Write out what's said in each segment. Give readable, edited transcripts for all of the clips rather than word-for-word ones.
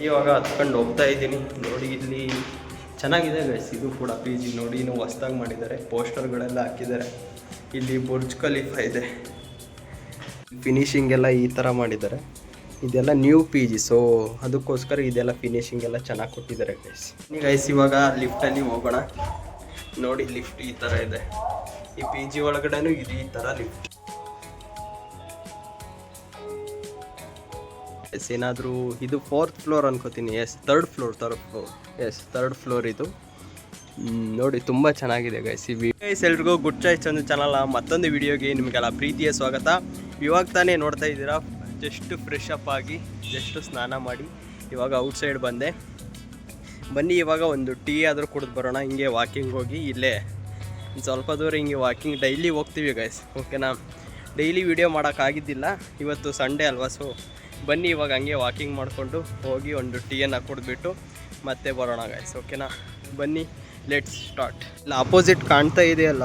ಇವಾಗ ಹತ್ಕೊಂಡು ಹೋಗ್ತಾ ಇದ್ದೀನಿ. ನೋಡಿ ಇಲ್ಲಿ ಚೆನ್ನಾಗಿದೆ ಗೈಸ್. ಇದು ಕೂಡ ಪಿ ಜಿ ನೋಡಿ, ಇನ್ನೂ ಹೊಸ್ದಾಗಿ ಮಾಡಿದ್ದಾರೆ, ಪೋಸ್ಟರ್ಗಳೆಲ್ಲ ಹಾಕಿದ್ದಾರೆ. ಇಲ್ಲಿ ಬುರ್ಜ್ ಖಲೀಫಾ ಇದೆ, ಫಿನಿಶಿಂಗ್ ಎಲ್ಲ ಈ ಥರ ಮಾಡಿದ್ದಾರೆ. ಇದೆಲ್ಲ ನ್ಯೂ ಪಿ ಜಿ, ಸೊ ಅದಕ್ಕೋಸ್ಕರ ಇದೆಲ್ಲ ಫಿನಿಶಿಂಗ್ ಎಲ್ಲ ಚೆನ್ನಾಗಿ ಕೊಟ್ಟಿದ್ದಾರೆ ಗೈಸ್. ಗೈಸ್ ಇವಾಗ ಲಿಫ್ಟಲ್ಲಿ ಹೋಗೋಣ. ನೋಡಿ ಲಿಫ್ಟ್ ಈ ಥರ ಇದೆ. ಈ ಪಿ ಜಿ ಒಳಗಡೆನೂ ಇದು ಈ ಥರ ಲಿಫ್ಟ್. ಏನಾದರೂ ಇದು 4th ಫ್ಲೋರ್ ಅನ್ಕೋತೀನಿ. Yes, third floor. Yes, third floor ಇದು. ನೋಡಿ ತುಂಬ ಚೆನ್ನಾಗಿದೆ ಗೈಸ್. ಈ ಗೈಸ್ ಎಲ್ರಿಗೂ ಗುಡ್ ಚಾಯ್ಸ್ ಒಂದು ಚಾನಲ್ ಮತ್ತೊಂದು ವಿಡಿಯೋಗೆ ನಿಮಗೆಲ್ಲ ಪ್ರೀತಿಯ ಸ್ವಾಗತ. ಇವಾಗ ತಾನೇ ನೋಡ್ತಾ ಇದ್ದೀರಾ, ಜಸ್ಟ್ ಫ್ರೆಶ್ ಅಪ್ ಆಗಿ ಜಸ್ಟ್ ಸ್ನಾನ ಮಾಡಿ ಇವಾಗ ಔಟ್ಸೈಡ್ ಬಂದೆ. ಬನ್ನಿ ಇವಾಗ ಒಂದು ಟೀ ಆದರೂ ಕುಡಿದು ಬರೋಣ. ಹಿಂಗೆ ವಾಕಿಂಗ್ ಹೋಗಿ ಇಲ್ಲೇ ಸ್ವಲ್ಪ ದೂರ ಹಿಂಗೆ ವಾಕಿಂಗ್ ಡೈಲಿ ಹೋಗ್ತೀವಿ ಗೈಸ್, ಓಕೆನಾ. ಡೈಲಿ ವಿಡಿಯೋ ಮಾಡೋಕ್ಕಾಗಿದ್ದಿಲ್ಲ, ಇವತ್ತು ಸಂಡೇ ಅಲ್ವಾ, ಸೊ ಬನ್ನಿ ಇವಾಗ ಹಂಗೆ ವಾಕಿಂಗ್ ಮಾಡಿಕೊಂಡು ಹೋಗಿ ಒಂದು ಟೀಯನ್ನು ಕುಡಿದ್ಬಿಟ್ಟು ಮತ್ತೆ ಬರೋಣ ಗೈಸ್, ಓಕೆನಾ. ಬನ್ನಿ ಲೆಟ್ಸ್ ಸ್ಟಾರ್ಟ್. ಇಲ್ಲ ಆಪೋಸಿಟ್ ಕಾಣ್ತಾ ಇದೆಯಲ್ಲ,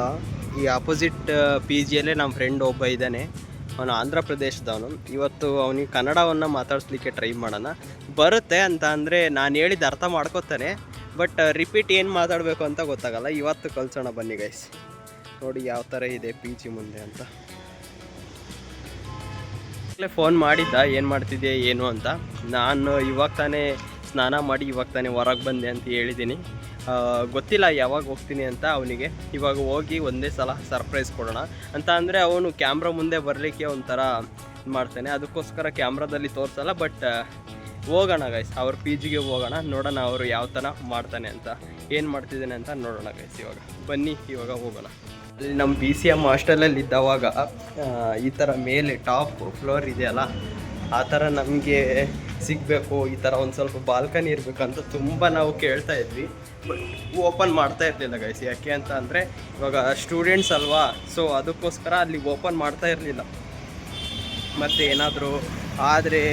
ಈ ಆಪೋಸಿಟ್ ಪಿ ಜಿಯಲ್ಲೇ ನಮ್ಮ ಫ್ರೆಂಡ್ ಒಬ್ಬ ಇದ್ದಾನೆ. ಅವನು ಆಂಧ್ರ ಪ್ರದೇಶದವನು. ಇವತ್ತು ಅವನಿಗೆ ಕನ್ನಡವನ್ನು ಮಾತಾಡಿಸ್ಲಿಕ್ಕೆ ಟ್ರೈ ಮಾಡೋಣ. ಬರುತ್ತೆ ಅಂತ ಅಂದರೆ ನಾನು ಹೇಳಿದ್ದು ಅರ್ಥ ಮಾಡ್ಕೋತಾನೆ, ಬಟ್ ರಿಪೀಟ್ ಏನು ಮಾತಾಡಬೇಕು ಅಂತ ಗೊತ್ತಾಗಲ್ಲ. ಇವತ್ತು ಕಲಿಸೋಣ ಬನ್ನಿ ಗೈಸ್. ನೋಡಿ ಯಾವ ಥರ ಇದೆ ಪಿ ಜಿ ಮುಂದೆ ಅಂತ. ಫೋನ್ ಮಾಡಿದ್ದ ಏನು ಮಾಡ್ತಿದ್ದೆ ಏನು ಅಂತ. ನಾನು ಇವಾಗ ತಾನೇ ಸ್ನಾನ ಮಾಡಿ ಇವಾಗ ತಾನೇ ಹೊರಗೆ ಬಂದೆ ಅಂತ ಹೇಳಿದ್ದೀನಿ. ಗೊತ್ತಿಲ್ಲ ಯಾವಾಗ ಹೋಗ್ತೀನಿ ಅಂತ ಅವನಿಗೆ. ಇವಾಗ ಹೋಗಿ ಒಂದೇ ಸಲ ಸರ್ಪ್ರೈಸ್ ಕೊಡೋಣ ಅಂತ. ಅಂದರೆ ಅವನು ಕ್ಯಾಮ್ರಾ ಮುಂದೆ ಬರಲಿಕ್ಕೆ ಒಂಥರ ಮಾಡ್ತಾನೆ, ಅದಕ್ಕೋಸ್ಕರ ಕ್ಯಾಮ್ರಾದಲ್ಲಿ ತೋರಿಸಲ್ಲ. ಬಟ್ ಹೋಗೋಣ ಗೈಸ್, ಅವ್ರ ಪಿ ಜಿಗೆ ಹೋಗೋಣ, ನೋಡೋಣ ಅವರು ಯಾವ ಥರ ಮಾಡ್ತಾನೆ ಅಂತ, ಏನು ಮಾಡ್ತಿದ್ದಾನೆ ಅಂತ ನೋಡೋಣ ಗೈಸ್. ಇವಾಗ ಬನ್ನಿ ಇವಾಗ ಹೋಗೋಣ. ಅಲ್ಲಿ ನಮ್ಮ ಬಿ ಸಿ ಎಮ್ ಹಾಸ್ಟೆಲಲ್ಲಿ ಇದ್ದವಾಗ ಈ ಥರ ಮೇಲೆ ಟಾಪ್ ಫ್ಲೋರ್ ಇದೆಯಲ್ಲ, ಆ ಥರ ನಮಗೆ ಸಿಗಬೇಕು, ಈ ಥರ ಒಂದು ಸ್ವಲ್ಪ ಬಾಲ್ಕನಿ ಇರಬೇಕಂತ ತುಂಬ ನಾವು ಕೇಳ್ತಾ ಇದ್ವಿ. ಬಟ್ ಓಪನ್ ಮಾಡ್ತಾ ಇರಲಿಲ್ಲ ಗೈಸ್. ಯಾಕೆ ಅಂತ ಅಂದರೆ ಇವಾಗ ಸ್ಟೂಡೆಂಟ್ಸ್ ಅಲ್ವಾ, ಸೊ ಅದಕ್ಕೋಸ್ಕರ ಅಲ್ಲಿ ಓಪನ್ ಮಾಡ್ತಾ ಇರಲಿಲ್ಲ. ಮತ್ತು ಏನಾದರೂ ಆದರೆ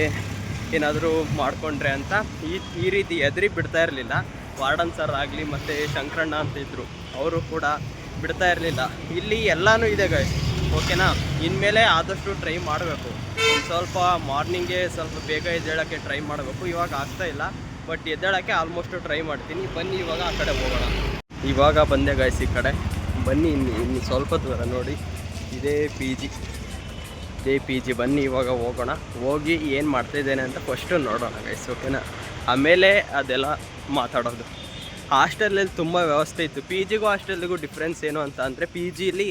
ಏನಾದರೂ ಮಾಡಿಕೊಂಡ್ರೆ ಅಂತ ಈ ರೀತಿ ಎದುರಿ ಬಿಡ್ತಾ ಇರಲಿಲ್ಲ. ವಾರ್ಡನ್ ಸರ್ ಆಗಲಿ ಮತ್ತು ಶಂಕರಣ್ಣ ಅಂತ ಇದ್ದರು, ಅವರು ಕೂಡ ಬಿಡ್ತಾ ಇರಲಿಲ್ಲ. ಇಲ್ಲಿ ಎಲ್ಲನೂ ಇದೆ ಗೈಸ್, ಓಕೆನಾ. ಇನ್ಮೇಲೆ ಆದಷ್ಟು ಟ್ರೈ ಮಾಡಬೇಕು. ಸ್ವಲ್ಪ ಮಾರ್ನಿಂಗೇ ಸ್ವಲ್ಪ ಬೇಗ ಎದ್ದೇಳೋಕ್ಕೆ ಟ್ರೈ ಮಾಡಬೇಕು. ಇವಾಗ ಆಗ್ತಾ ಇಲ್ಲ, ಬಟ್ ಎದ್ದೇಳೋಕ್ಕೆ ಆಲ್ಮೋಸ್ಟು ಟ್ರೈ ಮಾಡ್ತೀನಿ. ಬನ್ನಿ ಇವಾಗ ಆ ಕಡೆ ಹೋಗೋಣ. ಇವಾಗ ಬಂದೆ ಗೈಸ್ ಈ ಕಡೆ. ಬನ್ನಿ ಇನ್ನು ಸ್ವಲ್ಪ ದೂರ ನೋಡಿ, ಇದೇ ಪಿ ಜಿ. ಬನ್ನಿ ಇವಾಗ ಹೋಗೋಣ. ಹೋಗಿ ಏನು ಮಾಡ್ತಾಯಿದ್ದೇನೆ ಅಂತ ಫಸ್ಟು ನೋಡೋಣ ಗೈಸ್, ಓಕೆನಾ. ಆಮೇಲೆ ಅದೆಲ್ಲ ಮಾತಾಡೋದು. ಹಾಸ್ಟೆಲಲ್ಲಿ ತುಂಬ ವ್ಯವಸ್ಥೆ ಇತ್ತು. ಪಿ ಜಿಗೂ ಹಾಸ್ಟೆಲ್ಗೂ ಡಿಫ್ರೆನ್ಸ್ ಏನು ಅಂತ ಅಂದರೆ, ಪಿ ಜಿಲಿ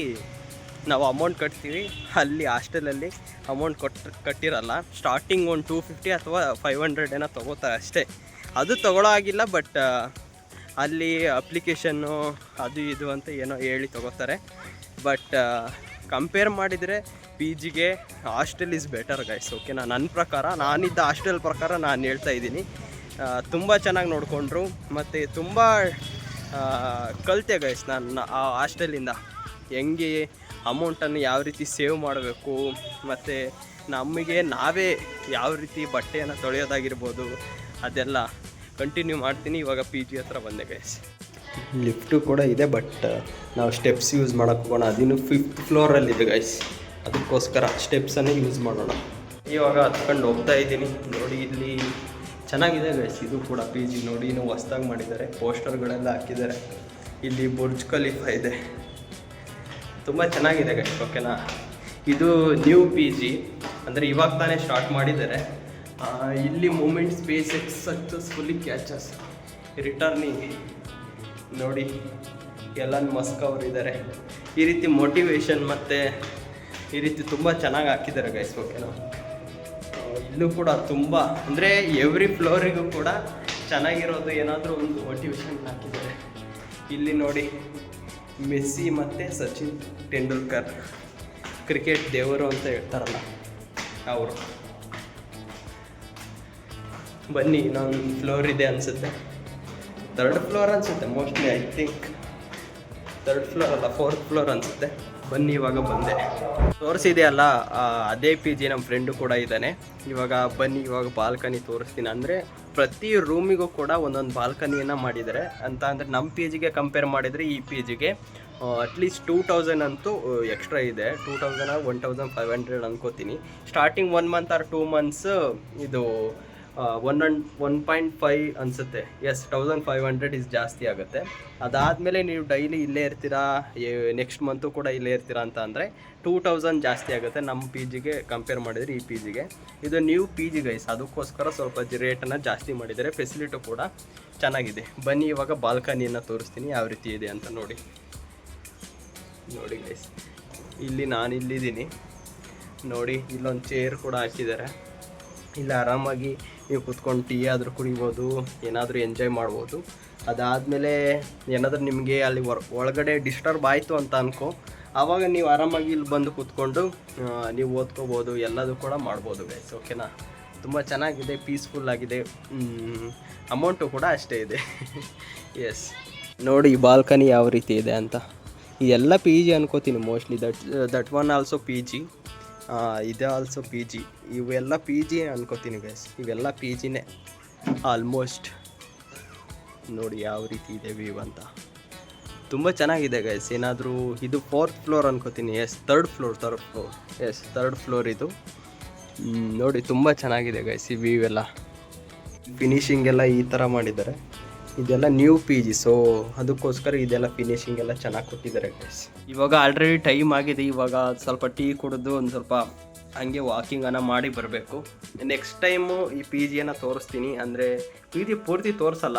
ನಾವು ಅಮೌಂಟ್ ಕಟ್ತೀವಿ, ಅಲ್ಲಿ ಹಾಸ್ಟೆಲಲ್ಲಿ ಅಮೌಂಟ್ ಕಟ್ಟಿರಲ್ಲ. ಸ್ಟಾರ್ಟಿಂಗ್ ಒಂದು 250 ಅಥವಾ 500 ಏನೋ ತೊಗೋತಾರೆ ಅಷ್ಟೇ. ಅದು ತೊಗೊಳ್ಳೋ ಆಗಿಲ್ಲ, ಬಟ್ ಅಲ್ಲಿ ಅಪ್ಲಿಕೇಶನ್ನು ಅದು ಇದು ಅಂತ ಏನೋ ಹೇಳಿ ತೊಗೋತಾರೆ. ಬಟ್ ಕಂಪೇರ್ ಮಾಡಿದರೆ ಪಿ ಜಿಗೆ ಹಾಸ್ಟೆಲ್ ಈಸ್ ಬೆಟರ್ ಗೈಸ್, ಓಕೆನಾ. ನನ್ನ ಪ್ರಕಾರ, ನಾನಿದ್ದ ಹಾಸ್ಟೆಲ್ ಪ್ರಕಾರ ನಾನು ಹೇಳ್ತಾ ಇದ್ದೀನಿ. ತುಂಬ ಚೆನ್ನಾಗಿ ನೋಡಿಕೊಂಡ್ರು, ಮತ್ತು ತುಂಬ ಕಲಿತೆ ಗೈಸ್ ನಾನು ಆ ಹಾಸ್ಟೆಲಿಂದ. ಹೆಂಗೆ ಅಮೌಂಟನ್ನು ಯಾವ ರೀತಿ ಸೇವ್ ಮಾಡಬೇಕು, ಮತ್ತು ನಮಗೆ ನಾವೇ ಯಾವ ರೀತಿ ಬಟ್ಟೆಯನ್ನು ತೊಳೆಯೋದಾಗಿರ್ಬೋದು, ಅದೆಲ್ಲ ಕಂಟಿನ್ಯೂ ಮಾಡ್ತೀನಿ. ಇವಾಗ ಪಿ ಜಿ ಹತ್ರ ಬಂದೆ ಗೈಸ್. ಲಿಫ್ಟು ಕೂಡ ಇದೆ, ಬಟ್ ನಾವು ಸ್ಟೆಪ್ಸ್ ಯೂಸ್ ಮಾಡೋಕ್ಕೆ ಹೋಗೋಣ. ಅದಿನ್ನು 5th ಫ್ಲೋರಲ್ಲಿದೆ ಗೈಸ್, ಅದಕ್ಕೋಸ್ಕರ ಸ್ಟೆಪ್ಸನ್ನೇ ಯೂಸ್ ಮಾಡೋಣ. ಇವಾಗ ಹತ್ಕೊಂಡು ಹೋಗ್ತಾ ಇದ್ದೀನಿ. ನೋಡಿ ಇಲ್ಲಿ ಚೆನ್ನಾಗಿದೆ ಗೈಸ್. ಇದು ಕೂಡ ಪಿ ಜಿ ನೋಡಿ, ಇನ್ನೂ ಹೊಸ್ದಾಗಿ ಮಾಡಿದ್ದಾರೆ, ಪೋಸ್ಟರ್ಗಳೆಲ್ಲ ಹಾಕಿದ್ದಾರೆ. ಇಲ್ಲಿ ಬುರ್ಜ್ ಖಲೀಫಾ ಇದೆ, ತುಂಬ ಚೆನ್ನಾಗಿದೆ ಗೈಸ್, ಓಕೆನಾ. ಇದು ನ್ಯೂ ಪಿ ಜಿ, ಅಂದರೆ ಇವಾಗ ತಾನೇ ಸ್ಟಾರ್ಟ್ ಮಾಡಿದ್ದಾರೆ. ಇಲ್ಲಿ moment space successfully catches returning. ನೋಡಿ ಎಲನ್ ಮಸ್ಕ್ ಅವರು ಇದ್ದಾರೆ. ಈ ರೀತಿ ಮೋಟಿವೇಶನ್ ಮತ್ತು ಈ ರೀತಿ ತುಂಬ ಚೆನ್ನಾಗಿ ಹಾಕಿದ್ದಾರೆ ಗೈಸ್, ಓಕೆನಾ. ಇಲ್ಲೂ ಕೂಡ ತುಂಬ ಅಂದರೆ ಎವ್ರಿ ಫ್ಲೋರಿಗೂ ಕೂಡ ಚೆನ್ನಾಗಿರೋದು ಏನಾದರೂ ಒಂದು ಮೋಟಿವೇಶನ್ ಹಾಕಿದ್ದಾರೆ. ಇಲ್ಲಿ ನೋಡಿ ಮೆಸ್ಸಿ ಮತ್ತು ಸಚಿನ್ ತೆಂಡೂಲ್ಕರ್, ಕ್ರಿಕೆಟ್ ದೇವರು ಅಂತ ಹೇಳ್ತಾರಲ್ಲ ಅವರು. ಬನ್ನಿ, ಇನ್ನೊಂದು ಫ್ಲೋರ್ ಇದೆ ಅನಿಸುತ್ತೆ, 3rd ಫ್ಲೋರ್ ಅನಿಸುತ್ತೆ mostly. I think 3rd floor ಅಲ್ಲ, 4th ಫ್ಲೋರ್ ಅನಿಸುತ್ತೆ. ಬನ್ನಿ ಇವಾಗ ಬಂದೆ. ತೋರಿಸಿದೆಯಲ್ಲ ಅದೇ ಪಿ ಜಿ ನಮ್ಮ ಫ್ರೆಂಡು ಕೂಡ ಇದ್ದಾನೆ. ಇವಾಗ ಬನ್ನಿ ಇವಾಗ ಬಾಲ್ಕನಿ ತೋರಿಸ್ತೀನಿ. ಅಂದರೆ ಪ್ರತಿ ರೂಮಿಗೂ ಕೂಡ ಒಂದೊಂದು ಬಾಲ್ಕನಿಯನ್ನು ಮಾಡಿದ್ದಾರೆ. ಅಂತ ಅಂದರೆ ನಮ್ಮ ಪಿ ಜಿಗೆ ಕಂಪೇರ್ ಮಾಡಿದರೆ ಈ ಪಿ ಜಿಗೆ ಅಟ್ಲೀಸ್ಟ್ 2000 ಅಂತೂ ಎಕ್ಸ್ಟ್ರಾ ಇದೆ. 2000 1500 ಅನ್ಕೋತೀನಿ. ಸ್ಟಾರ್ಟಿಂಗ್ 1 ಮಂತ್ ಆರ್ 2 ಮಂತ್ಸ್ ಇದು 1.5 ಅನಿಸುತ್ತೆ. ಎಸ್, 1500 ಇಸ್ ಜಾಸ್ತಿ ಆಗುತ್ತೆ. ಅದಾದಮೇಲೆ ನೀವು ಡೈಲಿ ಇಲ್ಲೇ ಇರ್ತೀರಾ, ನೆಕ್ಸ್ಟ್ ಮಂತು ಕೂಡ ಇಲ್ಲೇ ಇರ್ತೀರಾ ಅಂತ ಅಂದರೆ 2000 ಜಾಸ್ತಿ ಆಗುತ್ತೆ ನಮ್ಮ ಪಿ ಜಿಗೆ ಕಂಪೇರ್ ಮಾಡಿದರೆ. ಈ ಪಿ ಜಿಗೆ ಇದು ನ್ಯೂ ಪಿ ಜಿ ಗೈಸ್, ಅದಕ್ಕೋಸ್ಕರ ಸ್ವಲ್ಪ ರೇಟನ್ನು ಜಾಸ್ತಿ ಮಾಡಿದ್ದಾರೆ. ಫೆಸಿಲಿಟಿ ಕೂಡ ಚೆನ್ನಾಗಿದೆ. ಬನ್ನಿ ಇವಾಗ ಬಾಲ್ಕನಿಯನ್ನು ತೋರಿಸ್ತೀನಿ ಯಾವ ರೀತಿ ಇದೆ ಅಂತ. ನೋಡಿ ಗೈಸ್, ಇಲ್ಲಿ ನಾನು ಇಲ್ಲಿದ್ದೀನಿ ನೋಡಿ. ಇಲ್ಲೊಂದು ಚೇರ್ ಕೂಡ ಹಾಕಿದ್ದಾರೆ. ಇಲ್ಲಿ ಆರಾಮಾಗಿ ನೀವು ಕುತ್ಕೊಂಡು ಟೀ ಆದರೂ ಕುಡಿಬೋದು, ಏನಾದರೂ ಎಂಜಾಯ್ ಮಾಡ್ಬೋದು. ಅದಾದಮೇಲೆ ಏನಾದರೂ ನಿಮಗೆ ಅಲ್ಲಿ ಒಳಗಡೆ ಡಿಸ್ಟರ್ಬ್ ಆಯಿತು ಅಂತ ಅನ್ಕೋ, ಆವಾಗ ನೀವು ಆರಾಮಾಗಿ ಇಲ್ಲಿ ಬಂದು ಕೂತ್ಕೊಂಡು ನೀವು ಓದ್ಕೋಬೋದು, ಎಲ್ಲದೂ ಕೂಡ ಮಾಡ್ಬೋದು ಗೈಸ್. ಓಕೆನಾ? ತುಂಬ ಚೆನ್ನಾಗಿದೆ, ಪೀಸ್ಫುಲ್ ಆಗಿದೆ. ಅಮೌಂಟು ಕೂಡ ಅಷ್ಟೇ ಇದೆ. ಎಸ್, ನೋಡಿ ಈ ಬಾಲ್ಕನಿ ಯಾವ ರೀತಿ ಇದೆ ಅಂತ. ಇದೆಲ್ಲ ಪಿ ಜಿ ಅನ್ಕೋತೀನಿ mostly. That one also P G, ಇದೆ ಆಲ್ಸೋ ಪಿ ಜಿ. ಇವೆಲ್ಲ ಪಿ ಜಿ ಅನ್ಕೋತೀನಿ ಗೈಸ್, ಇವೆಲ್ಲ ಪಿ ಜಿನೇ ಆಲ್ಮೋಸ್ಟ್. ನೋಡಿ ಯಾವ ರೀತಿ ಇದೆ ವ್ಯೂ ಅಂತ. ತುಂಬ ಚೆನ್ನಾಗಿದೆ ಗೈಸ್. ಏನಾದರೂ ಇದು 4th ಫ್ಲೋರ್ ಅನ್ಕೋತೀನಿ. Yes, third floor. Yes, third floor ಇದು. ನೋಡಿ ತುಂಬ ಚೆನ್ನಾಗಿದೆ ಗೈಸ್ ಈ ವ್ಯೂ ಎಲ್ಲ. ಫಿನಿಶಿಂಗ್ ಎಲ್ಲ ಈ ಥರ ಮಾಡಿದ್ದಾರೆ. ಇದೆಲ್ಲ ನ್ಯೂ ಪಿ ಜಿ, ಸೊ ಅದಕ್ಕೋಸ್ಕರ ಇದೆಲ್ಲ ಫಿನಿಶಿಂಗ್ ಎಲ್ಲ ಚೆನ್ನಾಗಿ ಕೊಟ್ಟಿದ್ದಾರೆ ಗೈಸ್. ಇವಾಗ ಆಲ್ರೆಡಿ ಟೈಮ್ ಆಗಿದೆ. ಇವಾಗ ಸ್ವಲ್ಪ ಟೀ ಕುಡಿದು ಒಂದು ಸ್ವಲ್ಪ ಹಂಗೆ ವಾಕಿಂಗನ್ನು ಮಾಡಿ ಬರಬೇಕು. ನೆಕ್ಸ್ಟ್ ಟೈಮು ಈ ಪಿ ಜಿಯನ್ನು ತೋರಿಸ್ತೀನಿ. ಅಂದರೆ ಪಿ ಜಿ ಪೂರ್ತಿ ತೋರಿಸಲ್ಲ,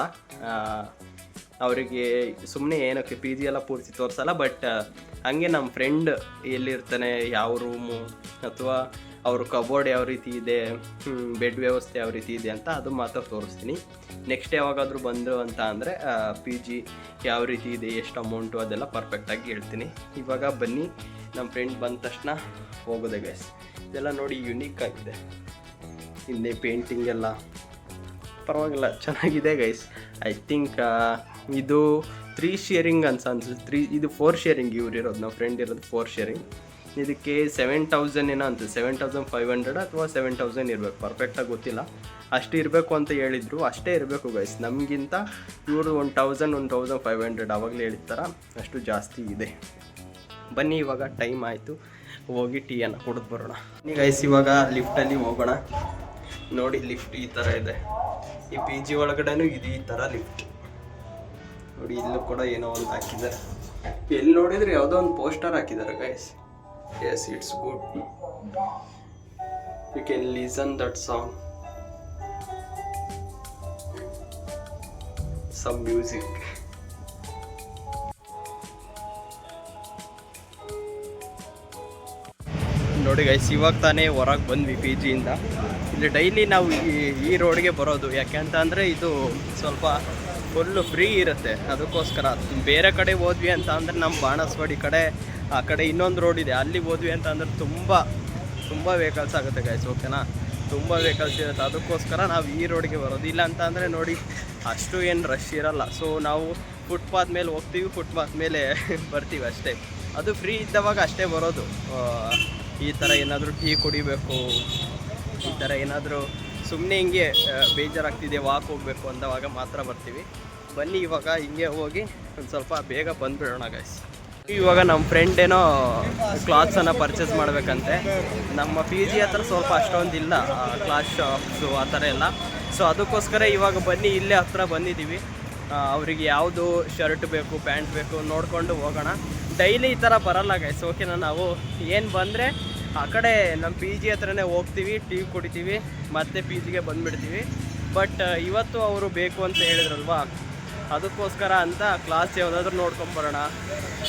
ಅವರಿಗೆ ಸುಮ್ಮನೆ ಏನಕ್ಕೆ ಪಿ ಜಿ ಎಲ್ಲ ಪೂರ್ತಿ ತೋರಿಸಲ್ಲ. ಬಟ್ ಹಂಗೆ ನಮ್ಮ ಫ್ರೆಂಡ್ ಎಲ್ಲಿರ್ತಾನೆ, ಯಾವ ರೂಮು, ಅಥವಾ ಅವ್ರ ಕಬೋರ್ಡ್ ಯಾವ ರೀತಿ ಇದೆ, ಬೆಡ್ ವ್ಯವಸ್ಥೆ ಯಾವ ರೀತಿ ಇದೆ ಅಂತ ಅದು ಮಾತ್ರ ತೋರಿಸ್ತೀನಿ. ನೆಕ್ಸ್ಟ್ ಯಾವಾಗಾದರೂ ಬಂದರು ಅಂತ ಅಂದರೆ ಪಿ ಜಿ ಯಾವ ರೀತಿ ಇದೆ, ಎಷ್ಟು ಅಮೌಂಟು, ಅದೆಲ್ಲ ಪರ್ಫೆಕ್ಟಾಗಿ ಹೇಳ್ತೀನಿ. ಇವಾಗ ಬನ್ನಿ, ನಮ್ಮ ಫ್ರೆಂಡ್ ಬಂದ ತಕ್ಷಣ ಹೋಗೋದೆ ಗೈಸ್. ಇದೆಲ್ಲ ನೋಡಿ ಯುನೀಕ್ ಆಗಿದೆ. ಹಿಂದೆ ಪೇಂಟಿಂಗ್ ಎಲ್ಲ ಪರವಾಗಿಲ್ಲ, ಚೆನ್ನಾಗಿದೆ ಗೈಸ್. ಐ ಥಿಂಕ್ ಇದು 3 ಶೇರಿಂಗ್ ಅನ್ಸುತ್ತೆ. ಇದು 4 ಶೇರಿಂಗ್ ಇವ್ರು ಇರೋದು, ನಮ್ಮ ಫ್ರೆಂಡ್ ಇರೋದು 4 ಶೇರಿಂಗ್. ಇದಕ್ಕೆ 7000 ಏನೋ ಅಂತ, 7500 ಅಥವಾ 7000 ಇರಬೇಕು, ಪರ್ಫೆಕ್ಟಾಗಿ ಗೊತ್ತಿಲ್ಲ. ಅಷ್ಟು ಇರಬೇಕು ಅಂತ ಹೇಳಿದರು. ಅಷ್ಟೇ ಇರಬೇಕು ಗೈಸ್. ನಮಗಿಂತ ಇವರು 1500 ಆವಾಗಲೇ ಹೇಳಿರ್ತಾರ, ಅಷ್ಟು ಜಾಸ್ತಿ ಇದೆ. ಬನ್ನಿ ಇವಾಗ ಟೈಮ್ ಆಯಿತು, ಹೋಗಿ ಟೀಯನ್ನು ಕುಡಿದು ಬರೋಣ. ಗೈಸ್ ಇವಾಗ ಲಿಫ್ಟಲ್ಲಿ ಹೋಗೋಣ. ನೋಡಿ ಲಿಫ್ಟ್ ಈ ಥರ ಇದೆ. ಈ ಪಿ ಜಿ ಒಳಗಡೆನೂ ಇದು ಈ ಥರ ಲಿಫ್ಟ್ ನೋಡಿ. ಇಲ್ಲೂ ಕೂಡ ಏನೋ ಒಂದು ಹಾಕಿದ್ದಾರೆ. ಎಲ್ಲಿ ನೋಡಿದ್ರೆ ಯಾವುದೋ ಒಂದು ಪೋಸ್ಟರ್ ಹಾಕಿದ್ದಾರೆ guys. Yes, it's good. You can listen that song. Some music. ನೋಡಿ ಗೈಸ್, ಇವಾಗ ತಾನೇ ಹೊರಗೆ ಬಂದ್ವಿ ಪಿ ಜಿಯಿಂದ. ಇಲ್ಲಿ ಡೈಲಿ ನಾವು ಈ ರೋಡ್ಗೆ ಬರೋದು. ಯಾಕೆ ಅಂತ ಅಂದರೆ ಇದು ಸ್ವಲ್ಪ ಫುಲ್ಲು ಫ್ರೀ ಇರುತ್ತೆ, ಅದಕ್ಕೋಸ್ಕರ. ಬೇರೆ ಕಡೆ ಹೋದ್ವಿ ಅಂತ ಅಂದರೆ ನಮ್ಮ ಬಾಣಸ್ವಾಡಿ ಕಡೆ, ಆ ಕಡೆ ಇನ್ನೊಂದು ರೋಡ್ ಇದೆ, ಅಲ್ಲಿ ಹೋದ್ವಿ ಅಂತ ಅಂದರೆ ತುಂಬ ವೆಹಿಕಲ್ಸ್ ಆಗುತ್ತೆ ಗೈಸ್. ಓಕೆನಾ? ತುಂಬ ವೆಹಿಕಲ್ಸ್ ಇರುತ್ತೆ, ಅದಕ್ಕೋಸ್ಕರ ನಾವು ಈ ರೋಡ್ಗೆ ಬರೋದು. ಇಲ್ಲ ಅಂತ ಅಂದರೆ ನೋಡಿ ಅಷ್ಟು ಏನು ರಶ್ ಇರಲ್ಲ. ಸೊ ನಾವು ಫುಟ್ಪಾತ್ ಮೇಲೆ ಹೋಗ್ತೀವಿ, ಫುಟ್ಪಾತ್ ಮೇಲೆ ಬರ್ತೀವಿ ಅಷ್ಟೇ. ಅದು ಫ್ರೀ ಇದ್ದವಾಗ ಅಷ್ಟೇ ಬರೋದು. ಈ ಥರ ಏನಾದರೂ ಟೀ ಕುಡಿಬೇಕು, ಈ ಥರ ಏನಾದರೂ ಸುಮ್ಮನೆ ಹಿಂಗೆ ಬೇಜಾರಾಗ್ತಿದೆ, ವಾಕ್ ಹೋಗಬೇಕು ಅಂದವಾಗ ಮಾತ್ರ ಬರ್ತೀವಿ. ಬನ್ನಿ ಇವಾಗ ಹಿಂಗೆ ಹೋಗಿ ಒಂದು ಸ್ವಲ್ಪ ಬೇಗ ಬಂದುಬಿಡೋಣ ಗೈಸ್. ಇವಾಗ ನಮ್ಮ ಫ್ರೆಂಡ್ ಏನೋ ಕ್ಲಾತ್ಸನ್ನು ಪರ್ಚೇಸ್ ಮಾಡಬೇಕಂತೆ. ನಮ್ಮ ಪಿ ಜಿ ಹತ್ರ ಸ್ವಲ್ಪ ಅಷ್ಟೊಂದಿಲ್ಲ ಕ್ಲಾತ್ ಶಾಪ್ಸು ಆ ಥರ ಎಲ್ಲ. ಸೊ ಅದಕ್ಕೋಸ್ಕರ ಇವಾಗ ಬನ್ನಿ ಇಲ್ಲೇ ಹತ್ರ ಬಂದಿದ್ದೀವಿ. ಅವರಿಗೆ ಯಾವುದು ಶರ್ಟ್ ಬೇಕು, ಪ್ಯಾಂಟ್ ಬೇಕು ನೋಡಿಕೊಂಡು ಹೋಗೋಣ. ಡೈಲಿ ಈ ಥರ ಬರಲ್ಲ ಗೈಸ್. ಓಕೆನಾ? ನಾವು ಏನು ಬಂದರೆ ಆ ಕಡೆ ನಮ್ಮ ಪಿ ಜಿ ಹತ್ರನೇ ಹೋಗ್ತೀವಿ, ಟೀ ಕುಡಿತೀವಿ, ಮತ್ತೆ ಪಿ ಜಿಗೆ ಬಂದುಬಿಡ್ತೀವಿ. ಬಟ್ ಇವತ್ತು ಅವರು ಬೇಕು ಅಂತ ಹೇಳಿದ್ರಲ್ವಾ, ಅದಕ್ಕೋಸ್ಕರ ಅಂತ ಕ್ಲಾಸ್ ಯಾವುದಾದ್ರೂ ನೋಡ್ಕೊಂಬರೋಣ.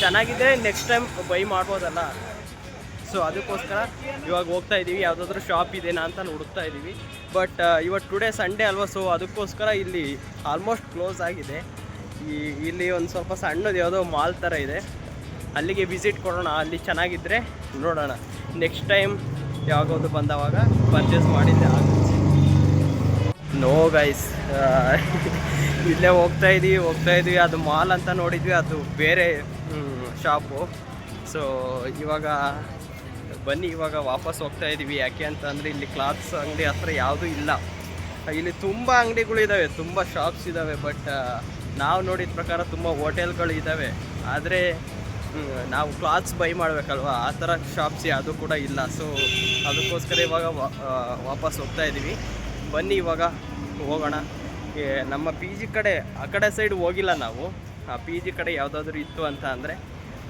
ಚೆನ್ನಾಗಿದ್ದರೆ ನೆಕ್ಸ್ಟ್ ಟೈಮ್ ಬೈ ಮಾಡ್ಬೋದಲ್ಲ. ಸೊ ಅದಕ್ಕೋಸ್ಕರ ಇವಾಗ ಹೋಗ್ತಾ ಇದ್ದೀವಿ. ಯಾವುದಾದ್ರೂ ಶಾಪ್ ಇದೆನಾ ಅಂತ ಹುಡುಕ್ತಾ ಇದ್ದೀವಿ. ಬಟ್ ಇವತ್ತು ಟುಡೇ ಸಂಡೇ ಅಲ್ವಾ, ಸೊ ಅದಕ್ಕೋಸ್ಕರ ಇಲ್ಲಿ ಆಲ್ಮೋಸ್ಟ್ ಕ್ಲೋಸ್ ಆಗಿದೆ. ಇಲ್ಲಿ ಒಂದು ಸ್ವಲ್ಪ ಸಣ್ಣದು ಯಾವುದೋ ಮಾಲ್ ಥರ ಇದೆ, ಅಲ್ಲಿಗೆ ವಿಸಿಟ್ ಕೊಡೋಣ. ಅಲ್ಲಿ ಚೆನ್ನಾಗಿದ್ದರೆ ನೋಡೋಣ. ನೆಕ್ಸ್ಟ್ ಟೈಮ್ ಯಾವಾಗಾದ್ರು ಬಂದವಾಗ ಪರ್ಚೇಸ್ ಮಾಡಿದ್ದೆ ಆಗುತ್ತೆ. ನೋ ಗೈಸ್, ಇಲ್ಲೇ ಹೋಗ್ತಾ ಇದ್ವಿ. ಅದು ಮಾಲ್ ಅಂತ ನೋಡಿದ್ವಿ, ಅದು ಬೇರೆ ಶಾಪು. ಸೊ ಇವಾಗ ಬನ್ನಿ ಇವಾಗ ವಾಪಸ್ ಹೋಗ್ತಾ ಇದ್ದೀವಿ. ಯಾಕೆ ಅಂತ ಅಂದರೆ ಇಲ್ಲಿ ಕ್ಲಾತ್ಸ್ ಅಂಗಡಿ ಹತ್ರ ಯಾವುದೂ ಇಲ್ಲ. ಇಲ್ಲಿ ತುಂಬ ಅಂಗಡಿಗಳಿದ್ದಾವೆ, ತುಂಬ ಶಾಪ್ಸ್ ಇದ್ದಾವೆ. ಬಟ್ ನಾವು ನೋಡಿದ ಪ್ರಕಾರ ತುಂಬ ಹೋಟೆಲ್ಗಳು ಇದ್ದಾವೆ. ಆದರೆ ನಾವು ಕ್ಲಾತ್ಸ್ ಬೈ ಮಾಡಬೇಕಲ್ವ, ಆ ಥರ ಶಾಪ್ಸ್ ಅದು ಕೂಡ ಇಲ್ಲ. ಸೊ ಅದಕ್ಕೋಸ್ಕರ ಇವಾಗ ವಾಪಸ್ ಹೋಗ್ತಾ ಇದ್ದೀವಿ. ಬನ್ನಿ ಇವಾಗ ಹೋಗೋಣ. ನಮ್ಮ ಪಿ ಜಿ ಕಡೆ ಆ ಕಡೆ ಸೈಡ್ ಹೋಗಿಲ್ಲ ನಾವು. ಆ ಪಿ ಜಿ ಕಡೆ ಯಾವುದಾದ್ರೂ ಇತ್ತು ಅಂತ ಅಂದರೆ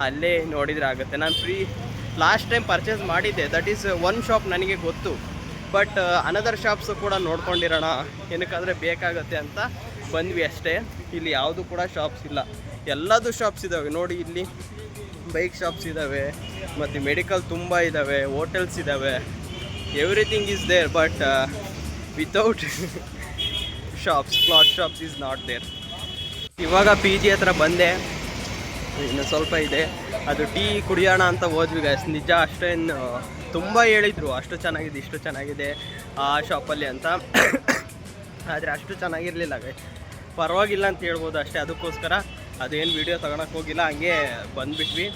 ಅಲ್ಲೇ ನೋಡಿದರೆ ಆಗುತ್ತೆ. ನಾನು ಲಾಸ್ಟ್ ಟೈಮ್ ಪರ್ಚೇಸ್ ಮಾಡಿದ್ದೆ, ದಟ್ ಈಸ್ ಒನ್ ಶಾಪ್ ನನಗೆ ಗೊತ್ತು. ಬಟ್ ಅನದರ್ ಶಾಪ್ಸು ಕೂಡ ನೋಡ್ಕೊಂಡಿರೋಣ, ಏನಕ್ಕಾದರೆ ಬೇಕಾಗುತ್ತೆ ಅಂತ ಬಂದ್ವಿ ಅಷ್ಟೇ. ಇಲ್ಲಿ ಯಾವುದು ಕೂಡ ಶಾಪ್ಸ್ ಇಲ್ಲ, ಎಲ್ಲದು ಶಾಪ್ಸ್ ಇದ್ದಾವೆ ನೋಡಿ. ಇಲ್ಲಿ ಬೈಕ್ ಶಾಪ್ಸ್ ಇದ್ದಾವೆ, ಮತ್ತು ಮೆಡಿಕಲ್ ತುಂಬ ಇದ್ದಾವೆ, ಹೋಟೆಲ್ಸ್ ಇದ್ದಾವೆ, everything is there. But without shops, cloth shops is not there. ಇವಾಗ ಪಿ ಜಿ ಹತ್ರ ಬಂದೆ, ಇನ್ನು ಸ್ವಲ್ಪ ಇದೆ. ಅದು ಟೀ ಕುಡಿಯೋಣ ಅಂತ ಹೋದ್ವಿ ಗೈಸ್. ನಿಜ ಅಷ್ಟೇನು ತುಂಬ ಹೇಳಿದರು ಅಷ್ಟು ಚೆನ್ನಾಗಿದೆ ಇಷ್ಟು ಚೆನ್ನಾಗಿದೆ ಆ ಶಾಪಲ್ಲಿ ಅಂತ, ಆದರೆ ಅಷ್ಟು ಚೆನ್ನಾಗಿರಲಿಲ್ಲ ಗೈಸ್. ಪರವಾಗಿಲ್ಲ ಅಂತ ಹೇಳ್ಬೋದು ಅಷ್ಟೇ. ಅದಕ್ಕೋಸ್ಕರ ಅದೇನು ವೀಡಿಯೋ ತಗೊಳಕ್ಕೆ ಹೋಗಿಲ್ಲ, ಹಂಗೆ ಬಂದುಬಿಟ್ವಿ.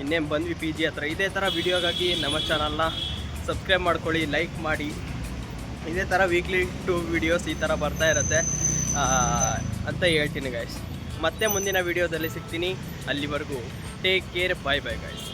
ಇನ್ನೇನು ಬಂದ್ವಿ ಪಿ ಜಿ ಹತ್ರ. ಇದೇ ಥರ ವೀಡಿಯೋಗಾಗಿ ನಮ್ಮ ಚಾನಲ್ನ ಸಬ್ಸ್ಕ್ರೈಬ್ ಮಾಡ್ಕೊಳ್ಳಿ, ಲೈಕ್ ಮಾಡಿ. ಇದೇ ಥರ ವೀಕ್ಲಿ 2 ವೀಡಿಯೋಸ್ ಈ ಥರ ಬರ್ತಾ ಇರುತ್ತೆ ಅಂತ ಹೇಳ್ತೀನಿ ಗೈಸ್. ಮತ್ತೆ ಮುಂದಿನ ವೀಡಿಯೋದಲ್ಲಿ ಸಿಗ್ತೀನಿ. ಅಲ್ಲಿವರೆಗೂ ಟೇಕ್ ಕೇರ್, ಬಾಯ್ ಬಾಯ್ ಗೈಸ್.